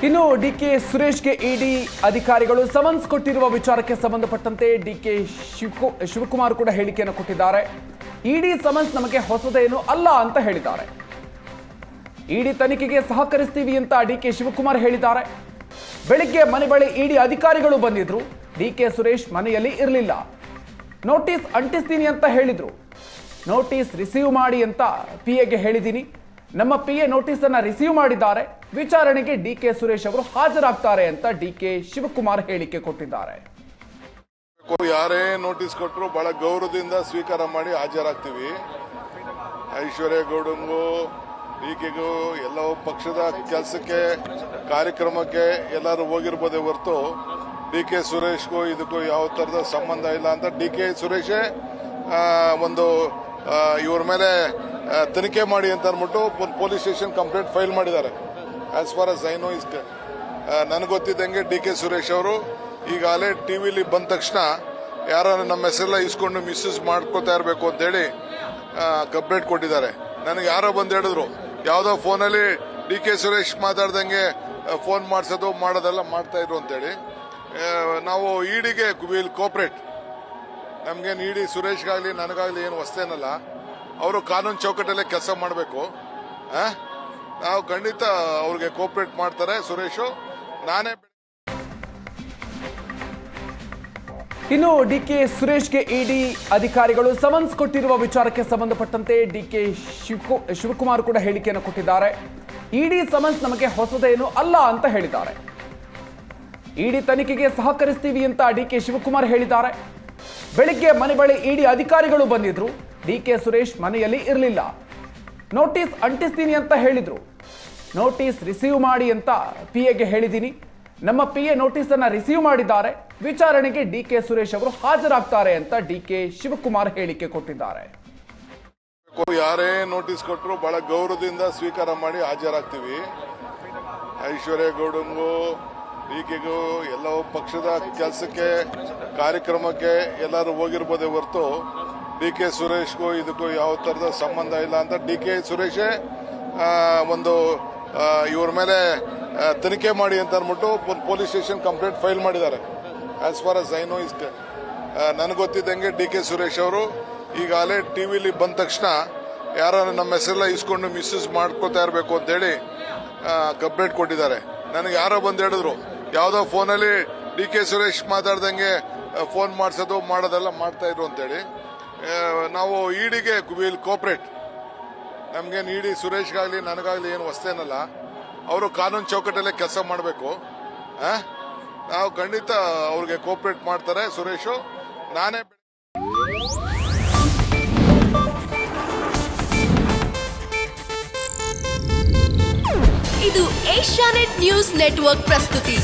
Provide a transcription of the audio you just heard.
ಇನ್ನು ಡಿಕೆ ಸುರೇಶ್ಗೆ ಇಡಿ ಅಧಿಕಾರಿಗಳು ಸಮನ್ಸ್ ಕೊಟ್ಟಿರುವ ವಿಚಾರಕ್ಕೆ ಸಂಬಂಧಪಟ್ಟಂತೆ ಡಿಕೆ ಶಿವಕುಮಾರ್ ಕೂಡ ಹೇಳಿಕೆಯನ್ನು ಕೊಟ್ಟಿದ್ದಾರೆ. ಇಡಿ ಸಮನ್ಸ್ ನಮಗೆ ಹೊಸದೇನು ಅಲ್ಲ ಅಂತ ಹೇಳಿದ್ದಾರೆ. ಇಡಿ ತನಿಖೆಗೆ ಸಹಕರಿಸ್ತೀವಿ ಅಂತ ಡಿಕೆ ಶಿವಕುಮಾರ್ ಹೇಳಿದ್ದಾರೆ. ಬೆಳಿಗ್ಗೆ ಮನೆ ಬಳಿ ಇಡಿ ಅಧಿಕಾರಿಗಳು ಬಂದಿದ್ರು. ಡಿಕೆ ಸುರೇಶ್ ಮನೆಯಲ್ಲಿ ಇರಲಿಲ್ಲ. ನೋಟಿಸ್ ಅಂಟಿಸ್ತೀನಿ ಅಂತ ಹೇಳಿದ್ರು. ನೋಟಿಸ್ ರಿಸೀವ್ ಮಾಡಿ ಅಂತ ಪಿಎಗೆ ಹೇಳಿದ್ದೀನಿ. ನಮ್ಮ ಪಿಎ ನೋಟಿಸ್ ಅನ್ನ ರಿಸೀವ್ ಮಾಡಿದ್ದಾರೆ. ವಿಚಾರಣೆಗೆ ಡಿಕೆ ಸುರೇಶ್ ಅವರು ಹಾಜರಾಗ್ತಾರೆ ಅಂತ ಡಿಕೆ ಶಿವಕುಮಾರ್ ಹೇಳಿಕೆ ಕೊಟ್ಟಿದ್ದಾರೆ. ಯಾರೇ ನೋಟಿಸ್ ಕೊಟ್ಟರು ಬಹಳ ಗೌರವದಿಂದ ಸ್ವೀಕಾರ ಮಾಡಿ ಹಾಜರಾಗ್ತೀವಿ. ಐಶ್ವರ್ಯ ಗೌಡಂಗೂ ಡಿಕೆಗೂ ಎಲ್ಲ ಪಕ್ಷದ ಕೆಲಸಕ್ಕೆ ಕಾರ್ಯಕ್ರಮಕ್ಕೆ ಎಲ್ಲರೂ ಹೋಗಿರ್ಬೋದೇ ಹೊರತು ಡಿಕೆ ಸುರೇಶ್ಗೂ ಇದಕ್ಕೂ ಯಾವ ತರದ ಸಂಬಂಧ ಇಲ್ಲ ಅಂತ ಡಿಕೆ ಸುರೇಶೇ ಒಂದು ಇವ್ರ ಮೇಲೆ ತನಿಖೆ ಮಾಡಿ ಅಂತ ಅಂದ್ಬಿಟ್ಟು ಪೊಲೀಸ್ ಸ್ಟೇಷನ್ ಕಂಪ್ಲೇಂಟ್ ಫೈಲ್ ಮಾಡಿದ್ದಾರೆ. As for as I know is ನನಗೆ ಗೊತ್ತಿದ್ದಂಗೆ ಡಿಕೆ ಸುರೇಶ್ ಅವರು ಈಗಾಗಲೇ ಟಿವಿಲಿ ಬಂದ ತಕ್ಷಣ ಯಾರು ನಮ್ಮ ಹೆಸರೆಲ್ಲ ಇಸ್ಕೊಂಡು ಮಿಸ್ಯೂಸ್ ಮಾಡ್ಕೋತಾ ಇರಬೇಕು ಅಂತೇಳಿ ಕಂಪ್ಲೇಂಟ್ ಕೊಟ್ಟಿದ್ದಾರೆ. ನನಗೆ ಯಾರೋ ಬಂದು ಹೇಳಿದ್ರು ಯಾವುದೋ ಫೋನಲ್ಲಿ ಡಿಕೆ ಸುರೇಶ್ ಮಾತಾಡ್ದಂಗೆ ಫೋನ್ ಮಾಡಿಸೋದು ಮಾಡೋದೆಲ್ಲ ಮಾಡ್ತಾ ಇದ್ರು ಅಂತೇಳಿ. ನಾವು ಇಡಿಗೆ ವಿಲ್ ಕೋಪರೇಟ್. ನಮ್ಗೇನು ಇಡಿ ಸುರೇಶ್ಗಾಗ್ಲಿ ನನಗಾಗ್ಲಿ ಏನು ಹೊಸ್ತೇನಲ್ಲ. ಅವರು ಕಾನೂನು ಚೌಕಟ್ಟಲ್ಲೇ ಕೆಲಸ ಮಾಡಬೇಕು. ನಾವು ಖಂಡಿತ ಅವ್ರಿಗೆ ಕೋಪರೇಟ್ ಮಾಡ್ತಾರೆ ಸುರೇಶ್. ನಾನೇ ಇನ್ನು ಡಿಕೆ ಸುರೇಶ್ಗೆ ಇಡಿ ಅಧಿಕಾರಿಗಳು ಸಮನ್ಸ್ ಕೊಟ್ಟಿರುವ ವಿಚಾರಕ್ಕೆ ಸಂಬಂಧಪಟ್ಟಂತೆ ಡಿಕೆ ಶಿವಕುಮಾರ್ ಕೂಡ ಹೇಳಿಕೆಯನ್ನು ಕೊಟ್ಟಿದ್ದಾರೆ. ಇಡಿ ಸಮನ್ಸ್ ನಮಗೆ ಹೊಸದೇನು ಅಲ್ಲ ಅಂತ ಹೇಳಿದ್ದಾರೆ. ಇಡಿ ತನಿಖೆಗೆ ಸಹಕರಿಸ್ತೀವಿ ಅಂತ ಡಿಕೆ ಶಿವಕುಮಾರ್ ಹೇಳಿದ್ದಾರೆ. ಬೆಳಿಗ್ಗೆ ಮನೆ ಬಳಿ ಇಡಿ ಅಧಿಕಾರಿಗಳು ಬಂದಿದ್ರು. ಡಿಕೆ ಸುರೇಶ್ ಮನೆಯಲ್ಲಿ ಇರಲಿಲ್ಲ. ನೋಟಿಸ್ ಅಂಟಿಸ್ತೀನಿ ಅಂತ ಹೇಳಿದ್ರು. ನೋಟಿಸ್ ರಿಸೀವ್ ಮಾಡಿ ಅಂತ ಪಿಎಗೆ ಹೇಳಿದ್ದೀನಿ. ನಮ್ಮ ಪಿಎ ನೋಟಿಸ್ ಅನ್ನ ರಿಸೀವ್ ಮಾಡಿದ್ದಾರೆ. ವಿಚಾರಣೆಗೆ ಡಿಕೆ ಸುರೇಶ್ ಅವರು ಹಾಜರಾಗ್ತಾರೆ ಅಂತ ಡಿಕೆ ಶಿವಕುಮಾರ್ ಹೇಳಿಕೆ ಕೊಟ್ಟಿದ್ದಾರೆ. ಯಾರೇ ನೋಟಿಸ್ ಕೊಟ್ಟರು ಬಹಳ ಗೌರವದಿಂದ ಸ್ವೀಕಾರ ಮಾಡಿ ಹಾಜರಾಗ್ತೀವಿ. ಐಶ್ವರ್ಯ ಗೌಡಂಗೂ ಡಿಕೆಗೂ ಎಲ್ಲ ಪಕ್ಷದ ಕೆಲಸಕ್ಕೆ ಕಾರ್ಯಕ್ರಮಕ್ಕೆ ಎಲ್ಲರೂ ಹೋಗಿರ್ಬೋದೇ ಹೊರತು ಡಿಕೆ ಸುರೇಶ್ಗೂ ಇದಕ್ಕೂ ಯಾವ ತರದ ಸಂಬಂಧ ಇಲ್ಲ ಅಂತ ಡಿಕೆ ಸುರೇಶೇ ಒಂದು ಇವ್ರ ಮೇಲೆ ತನಿಖೆ ಮಾಡಿ ಅಂತ ಅಂದ್ಬಿಟ್ಟು ಪೊಲೀಸ್ ಸ್ಟೇಷನ್ ಕಂಪ್ಲೇಂಟ್ ಫೈಲ್ ಮಾಡಿದ್ದಾರೆ. As for as I know is ನನಗೆ ಗೊತ್ತಿದ್ದಂಗೆ ಡಿಕೆ ಸುರೇಶ್ ಅವರು ಈಗಾಗಲೇ ಟಿವಿಲಿ ಬಂದ ತಕ್ಷಣ ಯಾರು ನಮ್ಮ ಹೆಸರೆಲ್ಲ ಇಸ್ಕೊಂಡು ಮಿಸ್ಯೂಸ್ ಮಾಡ್ಕೋತಾ ಇರಬೇಕು ಅಂತೇಳಿ ಕಂಪ್ಲೇಂಟ್ ಕೊಟ್ಟಿದ್ದಾರೆ. ನನಗೆ ಯಾರೋ ಬಂದು ಹೇಳಿದ್ರು ಯಾವುದೋ ಫೋನಲ್ಲಿ ಡಿಕೆ ಸುರೇಶ್ ಮಾತಾಡ್ದಂಗೆ ಫೋನ್ ಮಾಡಿಸೋದು ಮಾಡೋದೆಲ್ಲ ಮಾಡ್ತಾ ಇದ್ರು ಅಂತೇಳಿ. ನಾವು ಇಡಿಗೆ ವಿಲ್ ಕೋಪರೇಟ್. ನಮ್ಗೇನು ಇಡಿ ಸುರೇಶ್ಗಾಗ್ಲಿ ನನಗಾಗ್ಲಿ ಏನು ಹೊಸ್ತೇನಲ್ಲ. ಅವರು ಕಾನೂನು ಚೌಕಟ್ಟಲ್ಲೇ ಕೆಲಸ ಮಾಡಬೇಕು. ನಾವು ಖಂಡಿತ ಅವ್ರಿಗೆ ಕೋಪರೇಟ್ ಮಾಡ್ತಾರೆ ಸುರೇಶ್. ನಾನೇ ಇದು ಏಷ್ಯಾನೆಟ್ ನ್ಯೂಸ್ ನೆಟ್ವರ್ಕ್ ಪ್ರಸ್ತುತಿ.